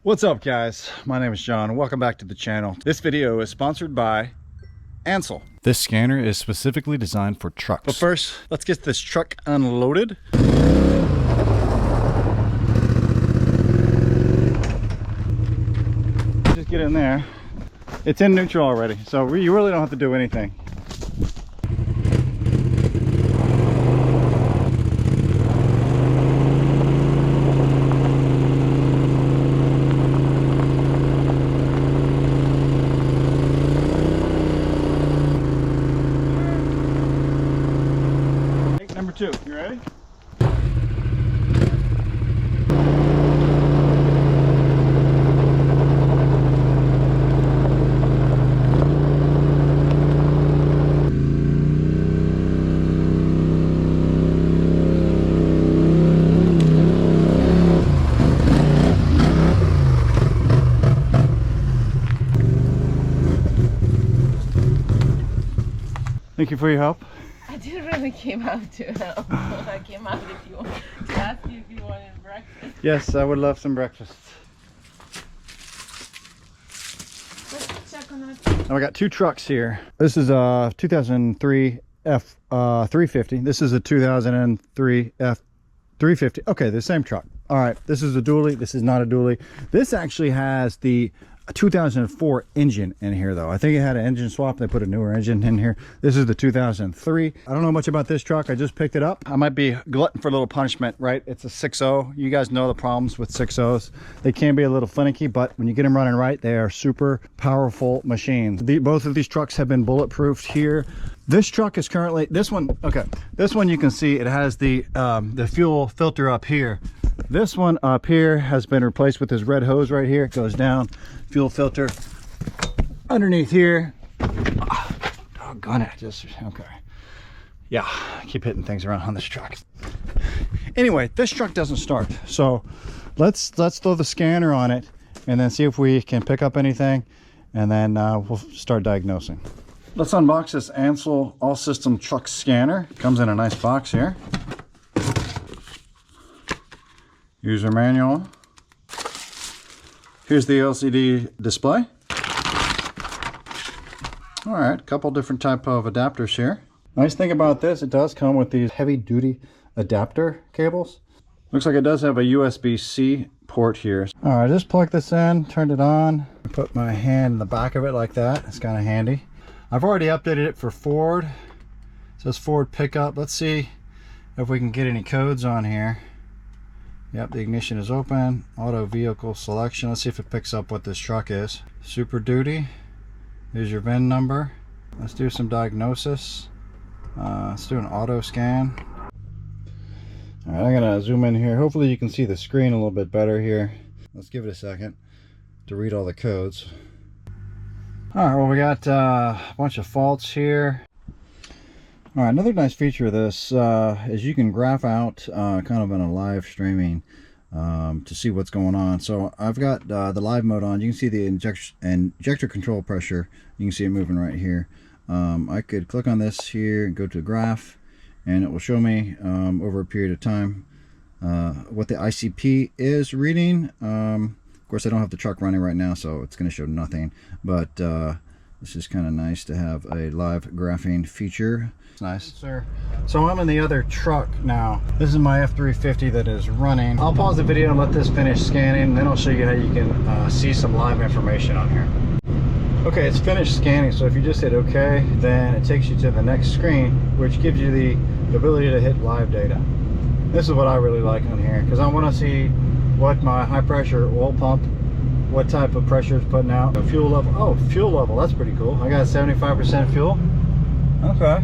What's up, guys? My name is John. Welcome back to the channel. This video is sponsored by Ancel. This scanner is specifically designed for trucks. But first, let's get this truck unloaded. Just get in there. It's in neutral already, so you really don't have to do anything. Number 2, you ready? Thank you for your help. I didn't really came out to help. I came out to ask you if you wanted breakfast. Yes, I would love some breakfast. Let's check on that. Now we got 2 trucks here. This is a 2003 F350. This is a 2003 F350. Okay, the same truck. All right, this is a dually. This is not a dually. This actually has the 2004 engine in here though. I think it had an engine swap. They put a newer engine in here. This is the 2003. I don't know much about this truck. I just picked it up. I might be glutton for a little punishment, right? It's a 6.0. You guys know the problems with 6.0s. They can be a little finicky, but when you get them running right, they are super powerful machines. Both of these trucks have been bulletproofed here. This truck is currently, this one, okay. This one you can see it has the fuel filter up here. This one up here has been replaced with this red hose right here. It goes down, fuel filter underneath here. Doggone it, okay. Yeah, I keep hitting things around on this truck. Anyway, this truck doesn't start. So let's throw the scanner on it and then see if we can pick up anything, and then we'll start diagnosing. Let's unbox this Ancel all system truck scanner. It comes in a nice box here. User manual. Here's the LCD display. All right, a couple different type of adapters here. Nice thing about this, it does come with these heavy duty adapter cables. Looks like it does have a USB-C port here. All right, just plug this in, turned it on. Put my hand in the back of it like that. It's kind of handy. I've already updated it for Ford. It says Ford pickup. Let's see if we can get any codes on here. Yep, the ignition is open. Auto vehicle selection. Let's see if it picks up what this truck is. Super Duty. Here's your VIN number. Let's do some diagnosis. Let's do an auto scan. All right, I'm gonna zoom in here. Hopefully you can see the screen a little bit better here. Let's give it a second to read all the codes. All right, well, we got a bunch of faults here. All right, another nice feature of this is you can graph out kind of in a live streaming to see what's going on. So I've got the live mode on. You can see the injector control pressure. You can see it moving right here. I could click on this here and go to graph, and it will show me over a period of time what the ICP is reading. Of course, I don't have the truck running right now, so it's going to show nothing. But this is kind of nice to have a live graphing feature. It's nice. Sir. So I'm in the other truck now. This is my F350 that is running. I'll pause the video and let this finish scanning, and then I'll show you how you can see some live information on here. Okay, it's finished scanning, so if you just hit OK, then it takes you to the next screen, which gives you the ability to hit live data. This is what I really like on here, because I want to see what my high pressure oil pump, what type of pressure it's putting out. Fuel level. Oh, fuel level, that's pretty cool. I got 75% fuel. Okay,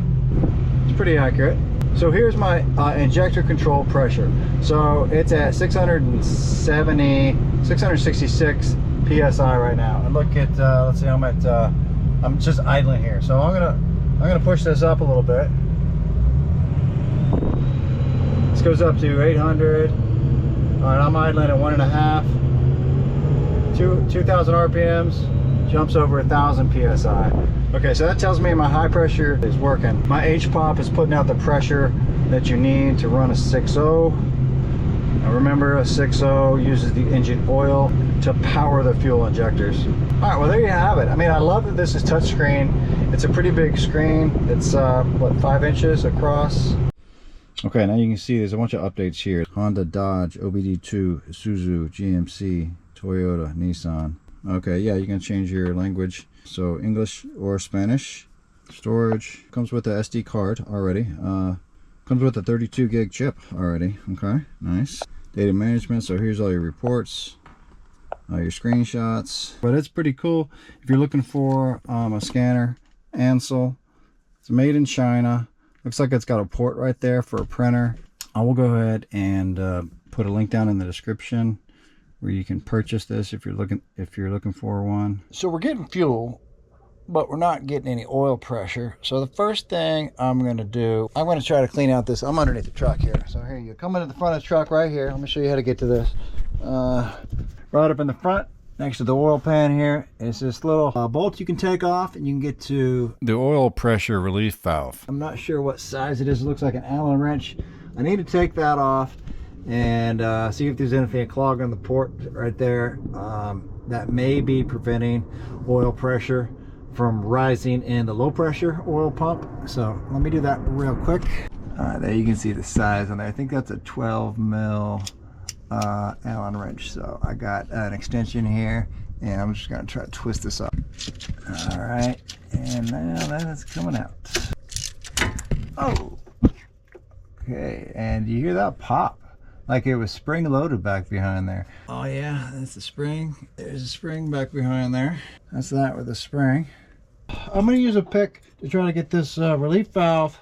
it's pretty accurate. So here's my injector control pressure. So it's at 666 psi right now. And look at let's see, I'm just idling here. So I'm gonna push this up a little bit. This goes up to 800. All right, I'm idling at 1.5. 2,000 RPMs, jumps over 1,000 psi. Okay, so that tells me my high pressure is working. My H pump is putting out the pressure that you need to run a 6.0. Now remember, a 6.0 uses the engine oil to power the fuel injectors. All right, well there you have it. I mean, I love that this is touchscreen. It's a pretty big screen. It's what, 5 inches across. Okay, now you can see there's a bunch of updates here. Honda, Dodge, OBD2, Isuzu, GMC, Toyota, Nissan. Okay, yeah, you can change your language. So English or Spanish. Storage comes with a SD card already. Comes with a 32 gig chip already. Okay, nice. Data management. So here's all your reports, your screenshots. But it's pretty cool if you're looking for a scanner. Ancel. It's made in China. Looks like it's got a port right there for a printer. I will go ahead and put a link down in the description where you can purchase this if you're looking for one. So we're getting fuel, but we're not getting any oil pressure. So the first thing I'm going to do, I'm going to try to clean out this. I'm underneath the truck here. So here you come into the front of the truck right here. Let me show you how to get to this. Right up in the front, next to the oil pan here, is this little bolt you can take off, and you can get to the oil pressure relief valve. I'm not sure what size it is. It looks like an Allen wrench. I need to take that off and see if there's anything clogging the port right there that may be preventing oil pressure from rising in the low pressure oil pump. So let me do that real quick. There you can see the size on there. I think that's a 12 mil Allen wrench. So I got an extension here, and I'm just gonna try to twist this up. All right, and now that is coming out. Oh, okay, and you hear that pop like it was spring loaded back behind there. Oh yeah, that's the spring. There's a spring back behind there. That's that with the spring. I'm gonna use a pick to try to get this relief valve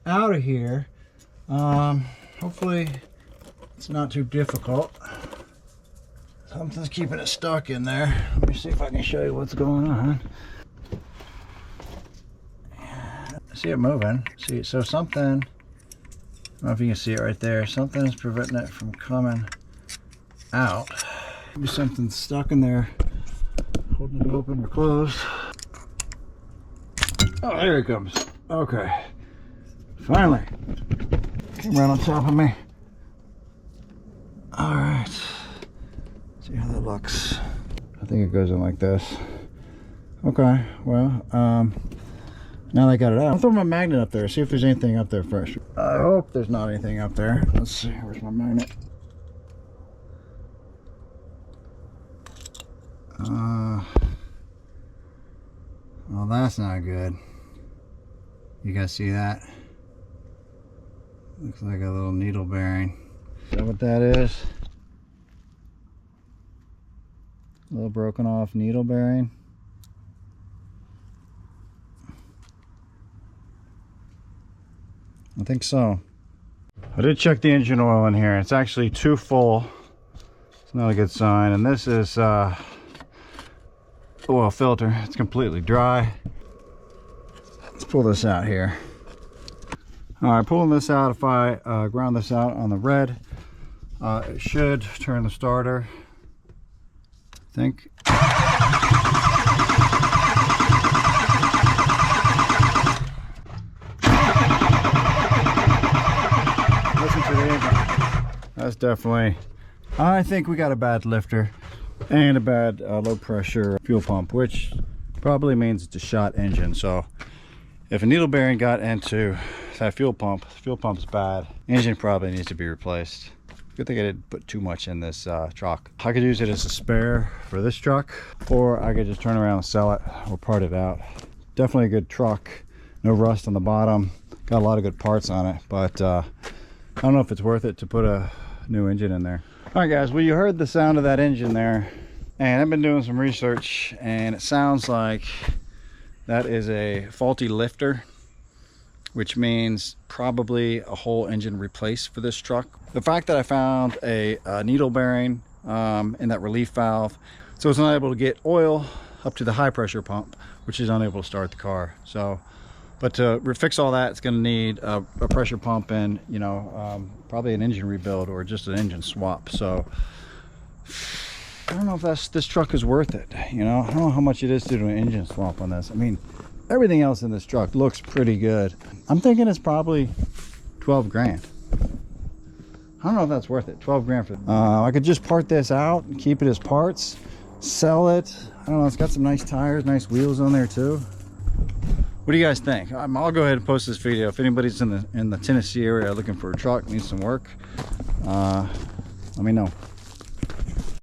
out of here. Hopefully it's not too difficult. Something's keeping it stuck in there. Let me see if I can show you what's going on. See it moving. See, so something, I don't know if you can see it right there. Something is preventing it from coming out. Maybe something's stuck in there, holding it open or closed. Oh, here it comes. Okay. Finally. Came right on top of me. Alright. See how that looks. I think it goes in like this. Okay, well, now that I got it out, I'll throw my magnet up there, see if there's anything up there first. I hope there's not anything up there. Let's see, where's my magnet? Well, that's not good. You guys see that? Looks like a little needle bearing. Is that what that is? A little broken off needle bearing. I think so. I did check the engine oil in here. It's actually too full. It's not a good sign. And this is oil filter. It's completely dry. Let's pull this out here. All right, pulling this out. If I ground this out on the red, it should turn the starter. I think. Listen to the engine. That's definitely. I think we got a bad lifter and a bad low pressure fuel pump, which probably means it's a shot engine. So if a needle bearing got into that fuel pump's bad. Engine probably needs to be replaced. Good thing I didn't put too much in this truck. I could use it as a spare for this truck, or I could just turn around and sell it or part it out. Definitely a good truck. No rust on the bottom. Got a lot of good parts on it, but I don't know if it's worth it to put a new engine in there. All right, guys, well, you heard the sound of that engine there, and I've been doing some research, and it sounds like that is a faulty lifter, which means probably a whole engine replaced for this truck. The fact that I found a needle bearing in that relief valve, so it's not able to get oil up to the high pressure pump, which is unable to start the car. So, but to fix all that, it's going to need a pressure pump and, you know, probably an engine rebuild or just an engine swap. So I don't know if this truck is worth it. You know, I don't know how much it is to do an engine swap on this. I mean, everything else in this truck looks pretty good. I'm thinking it's probably 12 grand. I don't know if that's worth it. 12 grand for I could just part this out and keep it as parts, sell it. I don't know, it's got some nice tires, nice wheels on there too. What do you guys think? I'll go ahead and post this video. If anybody's in the Tennessee area looking for a truck, needs some work, let me know.